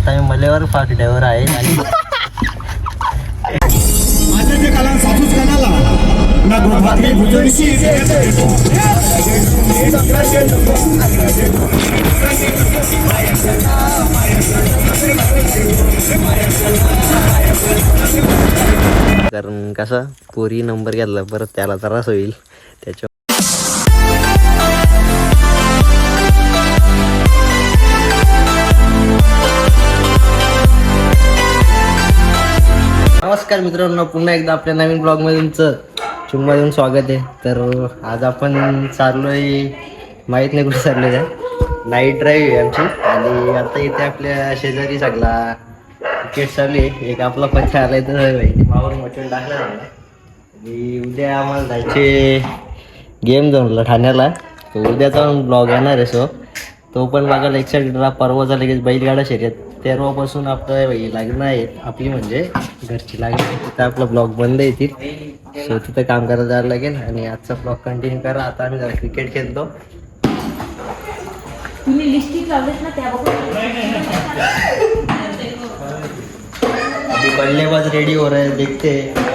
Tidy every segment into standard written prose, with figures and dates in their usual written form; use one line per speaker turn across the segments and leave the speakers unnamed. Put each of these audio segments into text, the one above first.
आता मी मलेवर फाकड्यावर आहे आणि
आताच्या काळात सासूस कानाला ना गोभाती भुजोडीशी
कारण कसा पोरी नंबर घेतला परत त्याला त्रास होईल त्याच्या. नमस्कार मित्रांनो, पुन्हा एकदा आपल्या नवीन ब्लॉगमध्ये तुमचं चुंबा स्वागत आहे. तर आज आपण चाललोय, माहीत नाही कुठे चाललोय, नाईट ड्राईव्ह आहे आमची. आणि आता इथे आपल्या शेजारी सगळा क्रिकेट चालू आहे. एक आपला पक्ष आलाय तर मावर मटण टाकला झाला. आणि उद्या आम्हाला जायचे गेम जमला ठाण्याला, तर उद्याचा ब्लॉग येणार आहे. सो तो पण बघायला एक्साइटेड राहा. परवाचा लगेच बैलगाडा शर्यत 13वापासून आपलं लग्न आहे आपली, म्हणजे घरची लागण आहे. तिथं आपला ब्लॉग बंद येतील. सो तिथं काम करायला जायला लागेल. आणि आजचा ब्लॉग कंटिन्यू करा. आता आम्ही जरा क्रिकेट खेळतो.
तुम्ही लिस्टिक लावलेत ना त्या
अभी बल्लेबाज रेडी हो रहे हैं, देखते हैं.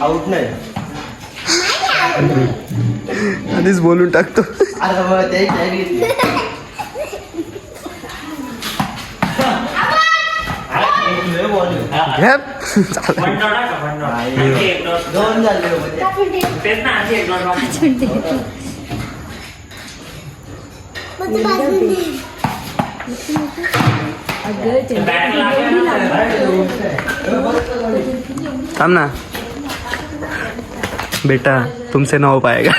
आउट नाही
आधीच बोलून टाकतो.
अरे बाबा ते दोन झाले
थांब ना बेटा, तुमसे ना हो पाएगा.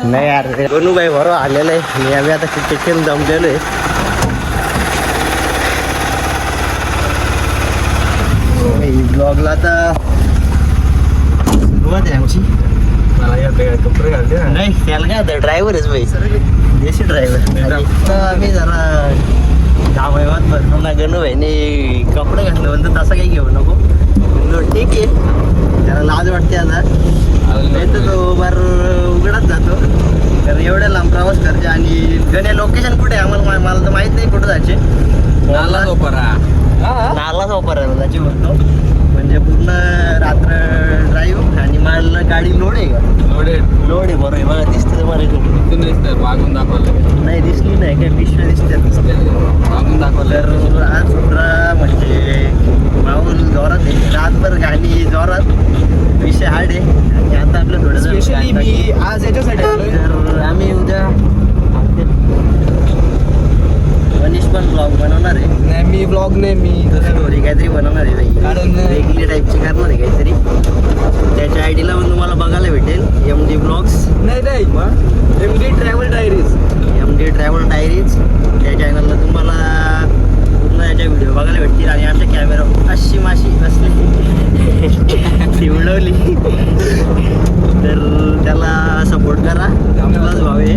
नाही यार, गणूबाई बरोबर आलेलं आहे. आणि आम्ही आता क्रिकेट खेळून जमलेलो आहे. ब्लॉगला आता सुरुवात आहे आमची.
मला या कपडे घालते ना.
नाही त्याला काय आता ड्रायव्हर आहेच बाई, देशी ड्रायव्हर. आम्ही जरा गावात भरतो ना, गणूबाईने कपडे घातले म्हणतो तसं काही घेऊ नको. ठीक आहे, त्याला लाज वाटते आता. नाही तर तो बार उघडाच जातो, कारण एवढ्या लांब प्रवास करते. आणि गणे लोकेशन कुठे आहे आम्हाला मला तर माहित नाही कुठं जायचे. नाला वापरायला त्याची म्हणतो, म्हणजे पूर्ण रात्र ड्राईव्ह. आणि मला गाडी लोड आहे का? लोड आहे बरोबर आहे. बघा दिसतं तुम्हाला,
मागून दाखवलं
नाही दिसली नाही काय, पिशव्या दिसतात
मागून दाखवलं.
तर आज म्हणजे माऊल जोरात आहे, रातभर गाणी जोरात, विषय हार्ड आहे. आणि आता आपलं थोडं
स्पेशली मी आज याच्यासाठी
तर आम्ही उद्या मनीष पण ब्लॉग बनवणार आहे.
नाही मी ब्लॉग नाही, मी
स्टोरी काहीतरी बनवणार आहे बाई,
कारण
वेगळी टाईपची करणार आहे काहीतरी. त्याच्या आयडीला पण तुम्हाला बघायला भेटेल MD ब्लॉग्स,
नाही MD travel diaries.
MD travel diaries. त्या चॅनलला तुम्हाला पूर्ण याच्या व्हिडिओ बघायला भेटतील. आणि आमच्या कॅमेरा अशी माशी बसली ती उडवली, तर त्याला सपोर्ट करा. आपलाच भाव आहे,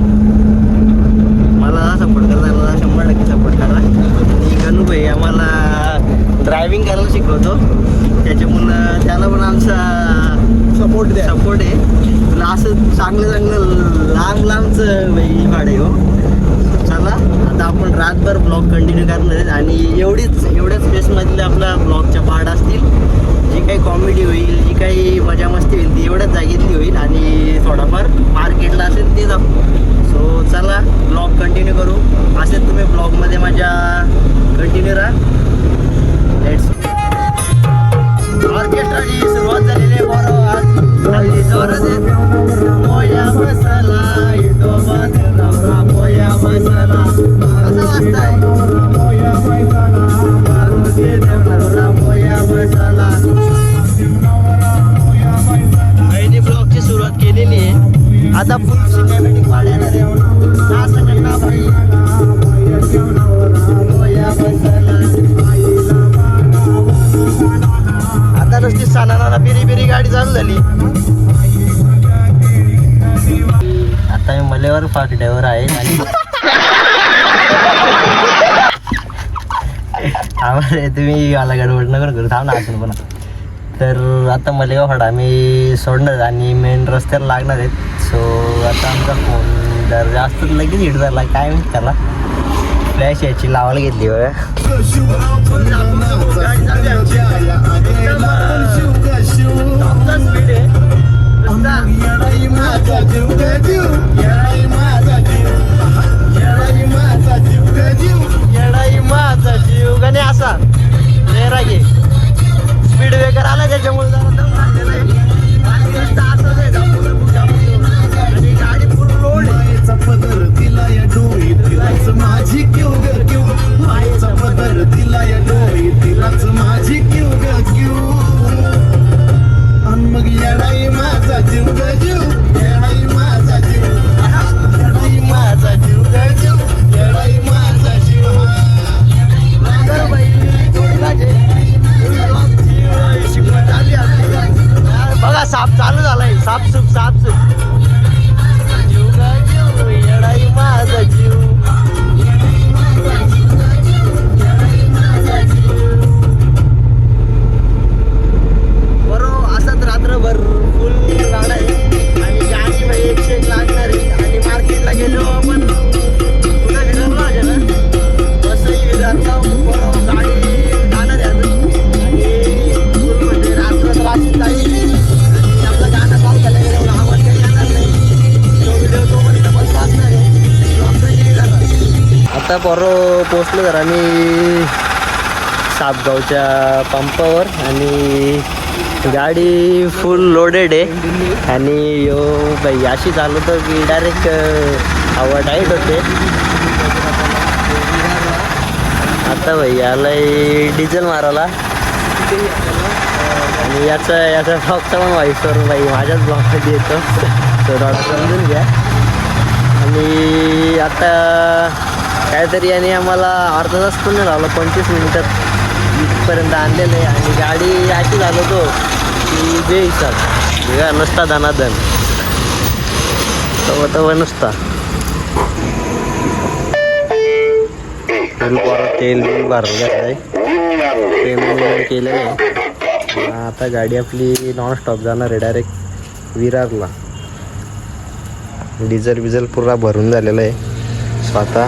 मला सपोर्ट करताना 100% सपोर्ट करा. आणि गणूभाई आम्हाला ड्रायव्हिंग करायला शिकवतो, त्याच्यामुळं त्याला पण आमचा सपोर्ट आहे. तुला असं चांगलं लांबचं बाई भाडे हो. चला आता आपण रातभर ब्लॉग कंटिन्यू करणार आहेत. आणि एवढ्याच स्पेसमधले आपल्या ब्लॉगच्या पार्ट असतील. जी काही कॉमेडी होईल, जी काही मजा मस्ती होईल, ती एवढ्याच जागेतली होईल. आणि थोडाफार मार्केटला असेल ते दाखवू. सो चला ब्लॉग कंटिन्यू करू. असेच तुम्ही ब्लॉगमध्ये माझ्या कंटिन्यू राहा. लेट्स. ऑर्केस्ट्राची सुरुवात झालेली आहे बरोबर. आज जोरात मोया मसाला इटोबात नवरा मोया मसाला असं वाजताय. मारुती नवरा मोया मसाला. पहिली ब्लॉगची सुरुवात केलेली आहे. आता फुल सिनेमॅटिक पाहणार आहे. आता नुसती सणाला बिरी गाडी चालू झाली. आता मी मलेवर फाकड्यावर आहे. आणि आम्हाला तुम्ही मला गडबड नगर करू थांब ना असून पुन्हा. तर आता मलेगाव फाटा आम्ही सोडणार आणि मेन रस्त्याला लागणार आहेत. सो आता आमचा फोन जर जास्त लगेच हिट झाला काय माहिती त्याला फ्लॅश याची लावायला घेतली बघा. माझा जीव गाणे असा रागे स्पीड ब्रेकर आला त्याच्यामुळे जरा दम लागलेला आहे. आणि रस्ता असाच आहे, आणि गाडी फुल रोड आहे.
माझी क्यू ग क्यू मायेचा पदर तिला या डोळी तिलाच माझी क्यू ग क्यू आणि मग येडाई माझा जीव ग जीव येडाई माझा जीव येडाई माझा जीव ग जीव येडाई माझा जीव
तर बाई जोडीलाचे शिकवत आली आपली. बघा साप चालू झालाय, सापसूप सापसूप. जीव ग जीव येडाई माझा जीव. बरोबर असंच रात्रभर फुल गाडा आहे आणि गाडी बाई 101 लागणार आहे. आणि मार्केटला गेलो आपण कुठं विधानला आहे ना बसही विधानला बरोबर गाडी जाणार आहे अजून. आणि फुल म्हणजे रात्र त्रासिक जाईल आणि आपलं गाणं चालू झालं गेलं आवाज काही येणार नाही. तो व्हिडिओ तोपर्यंत बंद असणार आहे. आता बरोबर पोचलो तर आम्ही सापगावच्या पंपावर आणि गाडी फुल लोडेड आहे. आणि यो बाई अशी चालवतो की डायरेक्ट हवा टाईट होते. आता भाई याला डिझेल मारायला आणि याचा ब्लॉगचा पण व्हॉइसवर बाई माझ्याच ब्लॉगमध्ये येतो तो थोडा समजून घ्या. आणि आता काहीतरी याने आम्हाला अर्धा तास पण नाही लावला, 25 मिनिटात इथपर्यंत आणलेलं आहे. आणि गाडी अशी चालवतो की बेहिसाब वेगळा नुसता धनाधन तव नुसता तेल भरून घेतलं आहे, पेमेंट केलेलं आहे. आता गाडी आपली नॉनस्टॉप जाणार आहे डायरेक्ट विरारला. डिझेल पुरा भरून झालेला आहे स्वतः.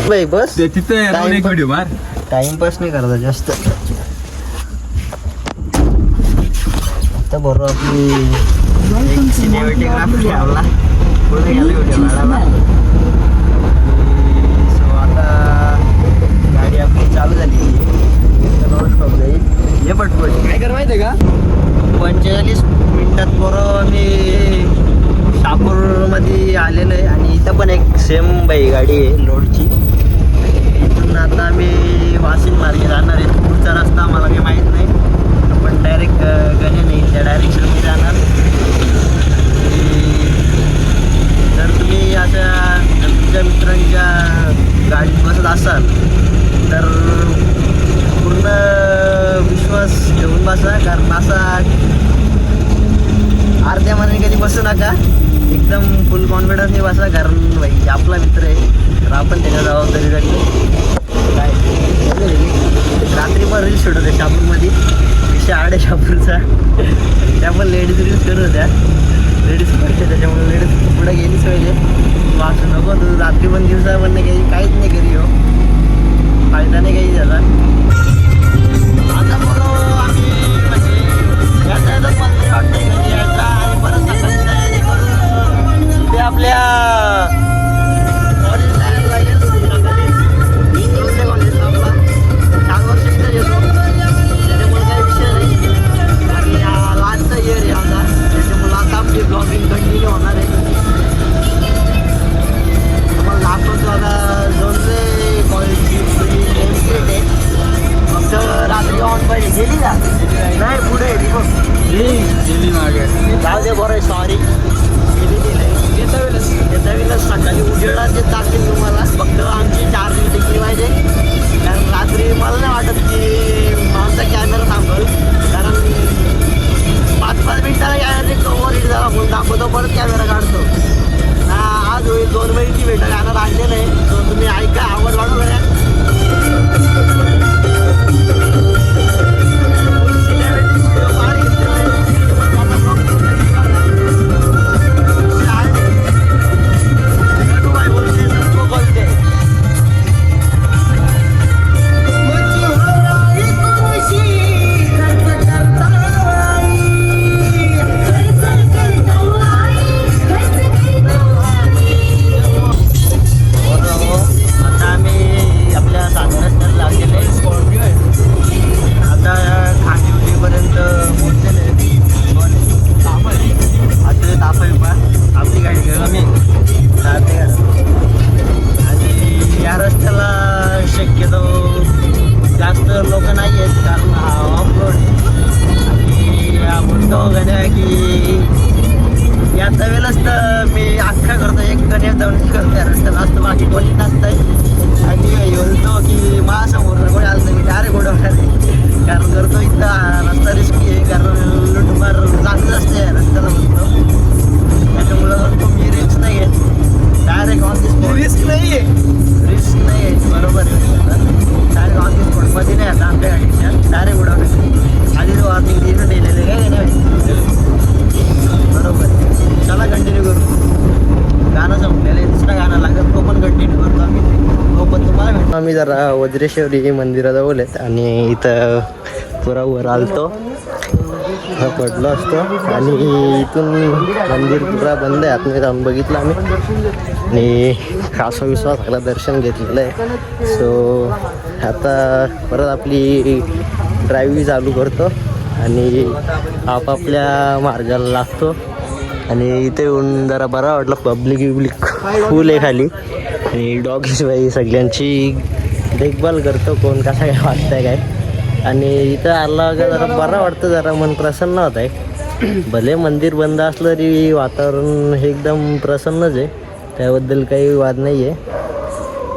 बाई बस टाइमपास नाही करायचा जास्त. आता बरोबर आपली सिनेमॅटिक ठेवला पुढे गेला व्हिडिओ काढायला. सो आता गाडी आपली चालू झाली नॉनस्टॉप जाईल. हे पटपट काय कर माहिती आहे का 45 मिनिटात बरोबर मी शहापूरमध्ये आलेलो आहे. आणि इथं पण एक सेम बाई गाडी आहे लोडची. इथून आता आम्ही वाशिम मार्गे जाणार आहे. पुढचा रस्ता आम्हाला काही माहीत नाही. आपण डायरेक्ट गणे नाही त्या डायरेक्शनमध्ये जाणार. जर तुम्ही अशा तुमच्या मित्रांच्या गाडीत बसत असाल तर पूर्ण विश्वास ठेवून बसा. कारण असा अर्ध्या मनाने कधी बसू नका, एकदम फुल कॉन्फिडन्सने बसा. कारण भाई आपला मित्र आहे तर आपण त्याच्या जबाबदारी राखली. काय रात्री पण रील्स शूट होते शहापूरमध्ये, विषय आडे शहापूरचा. त्या पण लेडीज रील्स करत होत्या, लेडीज करते त्याच्यामुळे लेडीज पुढे गेलीच पाहिजे. तू असं नको, तू रात्री पण दिवसा पण नाही काही काहीच नाही करी हो, फायदा नाही काही त्याचा. आता बरोबर आम्ही म्हणजे याचा मंदिर वाटतं घरी यायचा आणि परत सकाळी तयारी करून ते आपल्या कॉलेजला यायला लागेल. कॉलेजला आपला 4 वर्ष येतो त्याच्यामुळे काही विषय नाही. आणि लास्टचा इयर आहे आता त्याच्यामुळे आता आपली ब्लॉगिंग कंटिन्यू होणार आहे. तुम्हाला दाखवतो आता जोडते कॉलेजची नेम प्लेट आहे. फक्त रात्री ऑन पाहिजे. गेली का नाही पुढे गेली मागे जाऊ दे बरं. सॉरी गेलेली नाही. येता वेळेला सकाळी उजेडात जे टाकेल तुम्हाला. फक्त आमची चार्जिंग टिकली पाहिजे. कारण रात्री मला नाही वाटत की आमचा कॅमेरा थांबल. कारण 5-5 मिनिटाला कॅमेरा ओव्हर हिट झाला फोन दाखवतो परत कॅमेरा काढतो. आज होईल 2 महिन्याची भेटा गाणं आणलेलं आहे. तो तुम्ही ऐका, आवड वाढू असतं, बाकी कोणी नसतंय. आणि बोलतो की माझ्यासमोर कोणी आलं तर मी डायरेक्ट उडवणार आहे. कारण करतो इथं रस्ता रिस्की आहे, कारण लुटमार चांगलं असते रस्त्याला म्हणतो. त्याच्यामुळं म्हणतो मी रिस्क नाही आहे, direct on the spot. Risk नाही आहे, रिस्क नाही आहे, बरोबर आहे. डायरेक्ट ऑन दी स्पॉटमध्ये नाही आता आमच्या गाडीच्या, डायरेक्ट उडवणार. आधी वॉर्निंग दिलं दिलेलं काय नाही, बरोबर. चला कंटिन्यू करू. गाणं संपलेलं आहे, दुसरा गाणं लागत तो पण कंटिन्यू करतो आम्ही. तो पण तुम्हाला भेटतो. आम्ही जरा वज्रेश्वरी मंदिराजवळ आहेत आणि इथं पुरा वर आलतो पडलो असतो आणि इथून मंदिर पुरा बंद आहे. आतमध्ये जाऊन बघितलं आम्ही आणि कासवा विश्वास सगळं दर्शन घेतलेलं आहे. सो आता परत आपली ड्रायव्हिंग चालू करतो आणि आपापल्या मार्गाला लागतो. आणि इथे येऊन जरा बरा वाटलं, पब्लिक फुल आहे खाली आणि डॉग्स बाई सगळ्यांची देखभाल करतो, कोण कसा काय वाटतंय काय. आणि इथं आला का जरा बरं वाटतं, जरा मन प्रसन्न होत आहे. भले मंदिर बंद असलं तरी वातावरण हे एकदम प्रसन्नच आहे, त्याबद्दल काही वाद नाही आहे.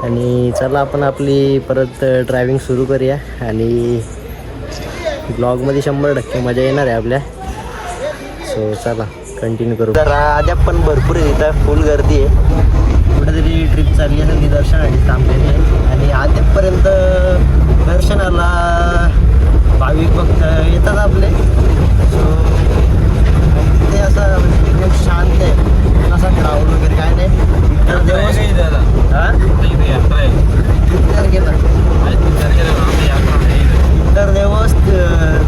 आणि चला आपण आपली परत ड्रायव्हिंग सुरू करूया आणि ब्लॉगमध्ये 100% मजा येणार आहे आपल्या. सो चला कंटिन्यू करू. जरा आद्या पण भरपूर आहे, इथं फुल गर्दी आहे. कुठेतरी ट्रिप चालली आहे, ती दर्शनासाठी थांबलेली आहे. आणि आद्यापर्यंत दर्शनाला भाविक भक्त येतात आपले. सो ते असं एकदम शांत आहे, असा क्राऊड वगैरे काय नाही. तर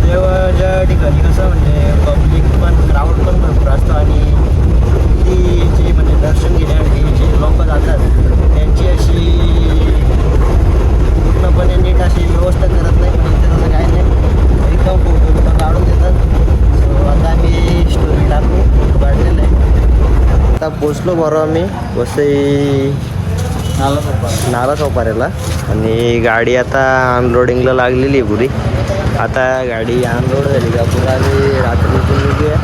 देवाच्या ठिकाणी कसं म्हणजे पब्लिक पण क्राऊड पण भरपूर असतो आणि ती जी म्हणजे दर्शन घेण्यासाठी जे लोक जातात त्यांची अशी पूर्णपणे नीट अशी व्यवस्था करत नाही. पण इथे तसं काय नाही, एकदम फोटो काढून देतात. सो आता आम्ही स्टोरी टाकू, फोटो काढलेलं आहे. आता पोचलो बरोबर आम्ही वसई नाला चौपाऱ्याला आणि गाडी आता अनलोडिंगला लागलेली आहे पुरी. आता गाडी अनलोड झाली का पुरा आम्ही रात्रीतून निघूया.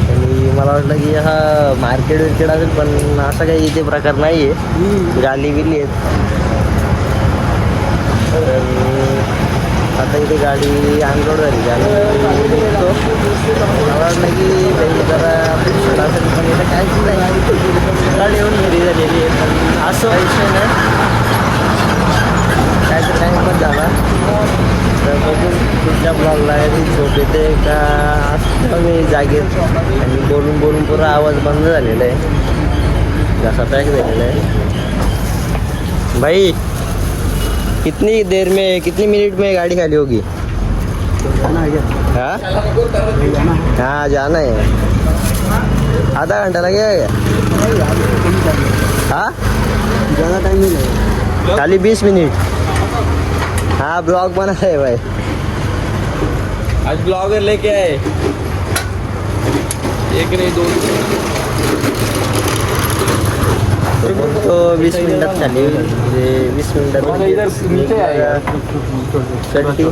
आणि मला वाटलं की हा मार्केट विर्केट असेल, पण असा काही इथे प्रकार नाही आहे, गाली बिली आहेत. आता इथे गाडी अनलोड झाली का आम्ही निघतो. मला वाटलं की काही जरा अपेक्षा असेल, पण इथं काहीच नाही, गाडी येऊन घरी झालेली आहे. पण असं विषय नाही, काय तर टाईम पण झाला. तर बघून पुढच्या ब्लॉगला झोप येते का असं मी जागेत. आणि बोलून बोलून पुरा आवाज बंद झालेला आहे, घसा पॅक झालेला आहे. भाई कितनी देर में कितनी मिनट में गाड़ी खाली होगी? हाँ हाँ जाना है, आधा घंटा लगेगा क्या? हाँ ज़्यादा टाइम नहीं लगेगा, खाली 20 मिनट. हाँ ब्लॉग बना है भाई,
आज ब्लॉगर लेके आए, एक नहीं दो.
तो 20 मिनटात खाली, म्हणजे 20 मिनटात चट्टी.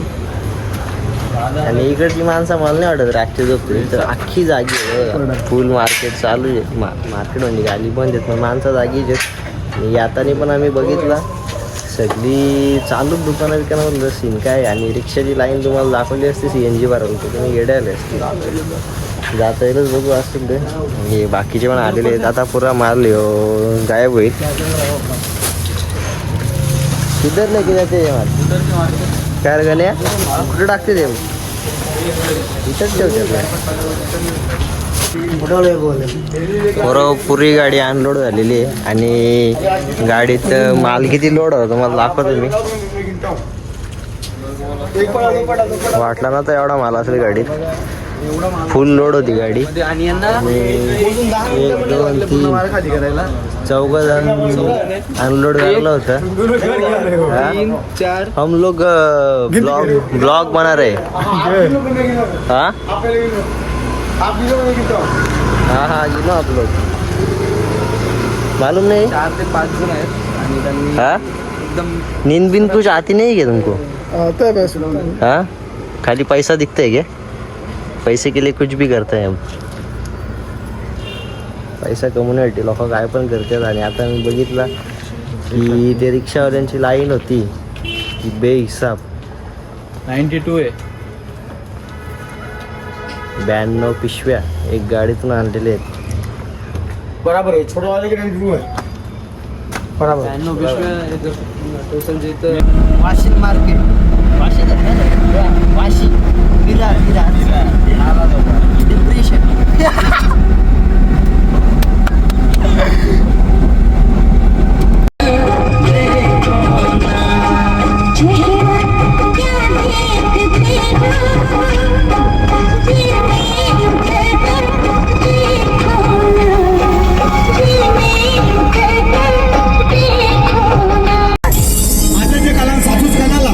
आणि इकडची माणसं मला नाही वाटत रात्री झोपली, तर अख्खी जागी आहे. फुल मार्केट चालू आहे, मार्केट म्हणजे गाली बंद आहेत, पण माणसं जागीच आहेत. आणि यातानी पण आम्ही बघितला सगळी चालूच दुकानं विकानावर सीन काय. आणि रिक्षाची लाईन तुम्हाला दाखवली असते CNG भरवून, तर तुम्ही गेडे आले असते. जाता येईलच बघू असतील ते. आणि बाकीचे पण आलेले आहेत. आता पुरा माल गायब होईल. किधर लेके जाते माल काय गण्या, कुठे टाकते ते? इथंच ठेवते. पुरी गाडी अनलोड झालेली आहे आणि गाडीत माल किती लोड होता तुम्हाला दाखवतो मी. वाटला ना तर एवढा माल असेल गाडीत, फुल लोड होती गाडी. आणि 1 2 3 4 जण अनलोड झालं होतं. हम लोग ब्लॉग बना रहे. हाँ हाँ हाँ गिनो आप लोग, मालूम नहीं?
4 से 5 जण आहेत आणि त्यांनी
हाँ
एकदम
नींद बिन कुछ आती नहीं क्या तुमको?
आता है पैसे.
हाँ खाली पैसा दिखता है क्या? पैसे के लिए कुछ भी करते हैं हम, पैसा कमवण्यासाठी लोक काय पण करतात. आणि आता मी बघितला की ते रिक्षावाल्यांची लाईन होती की बेहिसाब
92 आहे.
92 पिशव्या एक गाडीतून आणलेले आहेत.
बराबर आहे छोटा वाले की 92 आहे बराबर
92 पिशव्या टोटल जे इथं
वाशिन मार्केट वाशी डिप्रेशन.
आताच्या काळात सासूच कानाला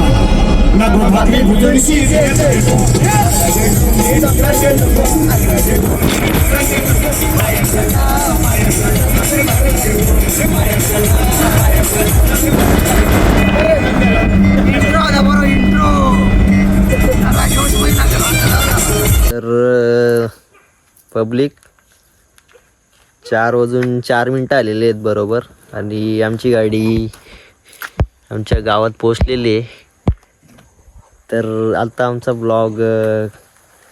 ना भाकरी भुजणीची
तर पब्लिक 4:04 आलेले आहेत बरोबर. आणि आमची गाडी आमच्या गावात पोचलेली आहे. तर आता आमचा ब्लॉग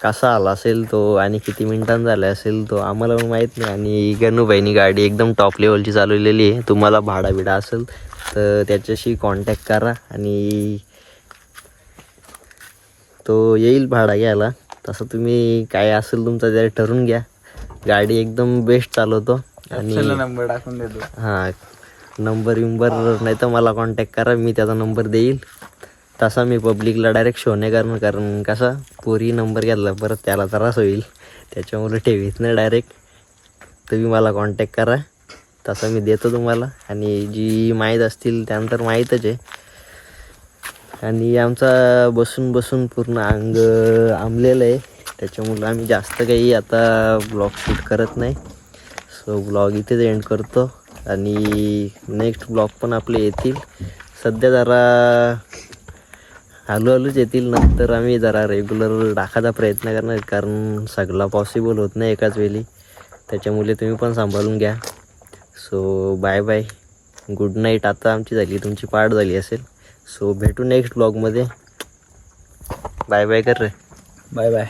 कसा आला असेल तो आणि किती मिनिटांचा झाला असेल तो आम्हाला पण माहीत नाही. आणि गणूबाईनी गाडी एकदम टॉप लेवलची चालवलेली आहे. तुम्हाला भाडा असेल तर त्याच्याशी कॉन्टॅक्ट करा आणि तो येईल भाडा घ्यायला. तसं तुम्ही काय असेल तुमचं ते ठरवून घ्या. गाडी एकदम बेस्ट चालवतो. आणि
नंबर टाकून देतो.
हां नंबर नाही तर मला कॉन्टॅक्ट करा, मी त्याचा नंबर देईल. तसा मी पब्लिकला डायरेक्ट शो नाही करणार, कारण कसा पोरी नंबर घेतला परत त्याला त्रास होईल, त्याच्यामुळे ठेवीत नाही डायरेक्ट. तुम्ही मला कॉन्टॅक्ट करा, तसा मी देतो तुम्हाला. आणि जी माहीत असतील त्यानंतर माहीतच आहे. आणि आमचा बसून पूर्ण अंग आंबलेलं आहे, त्याच्यामुळं आम्ही जास्त काही आता ब्लॉग शूट करत नाही. सो ब्लॉग इथेच एंड करतो. आणि नेक्स्ट ब्लॉग पण आपले येतील. सध्या जरा हळूहळूच येतील, नंतर आम्ही जरा रेग्युलर टाकायचा प्रयत्न करणार, कारण सगळा पॉसिबल होत नाही एकाच वेळी. त्याच्यामुळे तुम्ही पण सांभाळून घ्या. So bye bye, good night. आता आमची झाली, तुमची पाठ झाली असेल. सो भेटू नेक्स्ट ब्लॉगमध्ये. बाय बाय कर रे.
Bye bye.